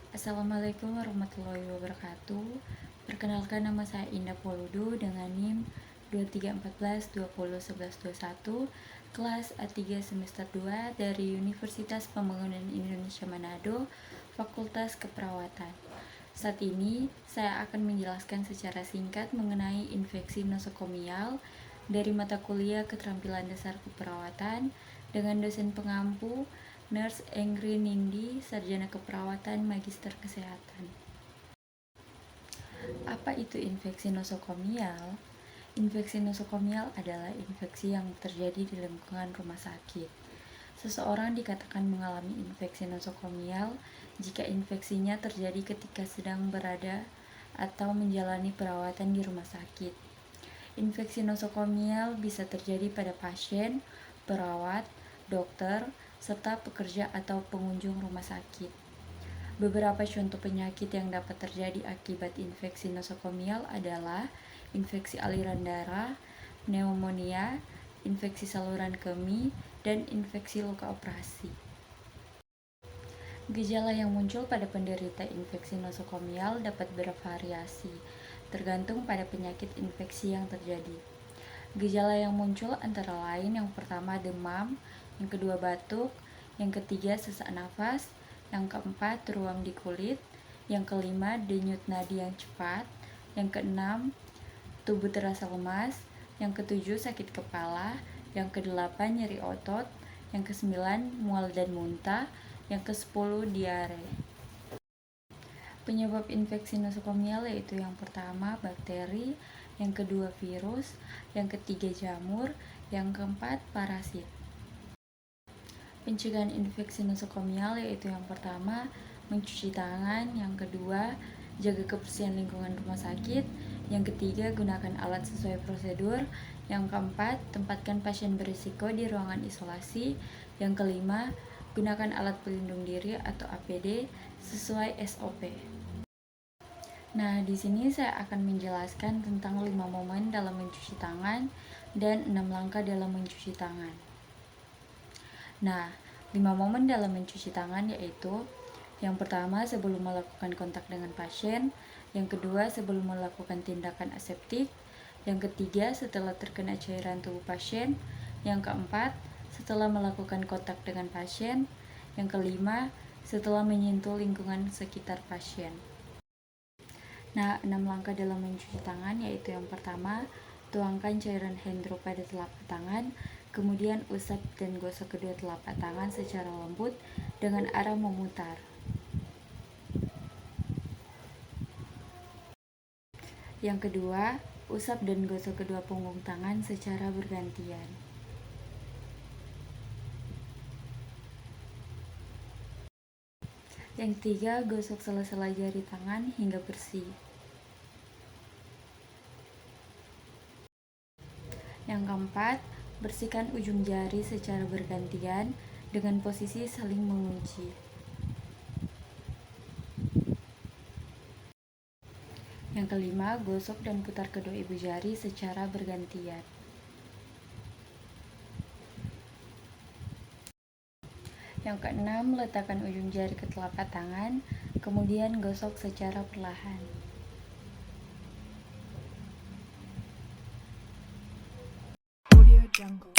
Assalamualaikum warahmatullahi wabarakatuh. Perkenalkan, nama saya Indah Poludu dengan NIM 2314201121, kelas A3 semester 2 dari Universitas Pembangunan Indonesia Manado, Fakultas Keperawatan. Saat ini saya akan menjelaskan secara singkat mengenai infeksi nosokomial dari mata kuliah Keterampilan Dasar Keperawatan dengan dosen pengampu Nurse Engri Nindi, Sarjana Keperawatan, Magister Kesehatan. Apa itu infeksi nosokomial? Infeksi nosokomial adalah infeksi yang terjadi di lingkungan rumah sakit. Seseorang dikatakan mengalami infeksi nosokomial jika infeksinya terjadi ketika sedang berada atau menjalani perawatan di rumah sakit. Infeksi nosokomial bisa terjadi pada pasien, perawat, dokter, serta pekerja atau pengunjung rumah sakit. Beberapa contoh penyakit yang dapat terjadi akibat infeksi nosokomial adalah infeksi aliran darah, pneumonia, infeksi saluran kemih, dan infeksi luka operasi. Gejala yang muncul pada penderita infeksi nosokomial dapat bervariasi, tergantung pada penyakit infeksi yang terjadi. Gejala yang muncul antara lain yang pertama demam, yang kedua batuk, yang ketiga sesak nafas, yang keempat ruam di kulit, yang kelima denyut nadi yang cepat, yang keenam tubuh terasa lemas, yang ketujuh sakit kepala, yang kedelapan nyeri otot, yang kesembilan mual dan muntah, yang kesepuluh diare. Penyebab infeksi nosokomial yaitu yang pertama bakteri, yang kedua virus, yang ketiga jamur, yang keempat parasit. Pencegahan infeksi nosokomial yaitu yang pertama mencuci tangan, yang kedua jaga kebersihan lingkungan rumah sakit, yang ketiga gunakan alat sesuai prosedur, yang keempat tempatkan pasien berisiko di ruangan isolasi, yang kelima gunakan alat pelindung diri atau APD sesuai SOP. Nah, di sini saya akan menjelaskan tentang 5 momen dalam mencuci tangan dan 6 langkah dalam mencuci tangan. Nah, 5 momen dalam mencuci tangan yaitu yang pertama sebelum melakukan kontak dengan pasien, yang kedua sebelum melakukan tindakan aseptik, yang ketiga setelah terkena cairan tubuh pasien, yang keempat setelah melakukan kontak dengan pasien, yang kelima setelah menyentuh lingkungan sekitar pasien. Nah, 6 langkah dalam mencuci tangan yaitu yang pertama, tuangkan cairan hand drop pada telapak tangan, kemudian usap dan gosok kedua telapak tangan secara lembut dengan arah memutar. Yang kedua, usap dan gosok kedua punggung tangan secara bergantian. Yang ketiga, gosok sela-sela jari tangan hingga bersih. Yang keempat, bersihkan ujung jari secara bergantian dengan posisi saling mengunci. Yang kelima, gosok dan putar kedua ibu jari secara bergantian. Yang keenam, letakkan ujung jari ke telapak tangan, kemudian gosok secara perlahan. Audio Jungle.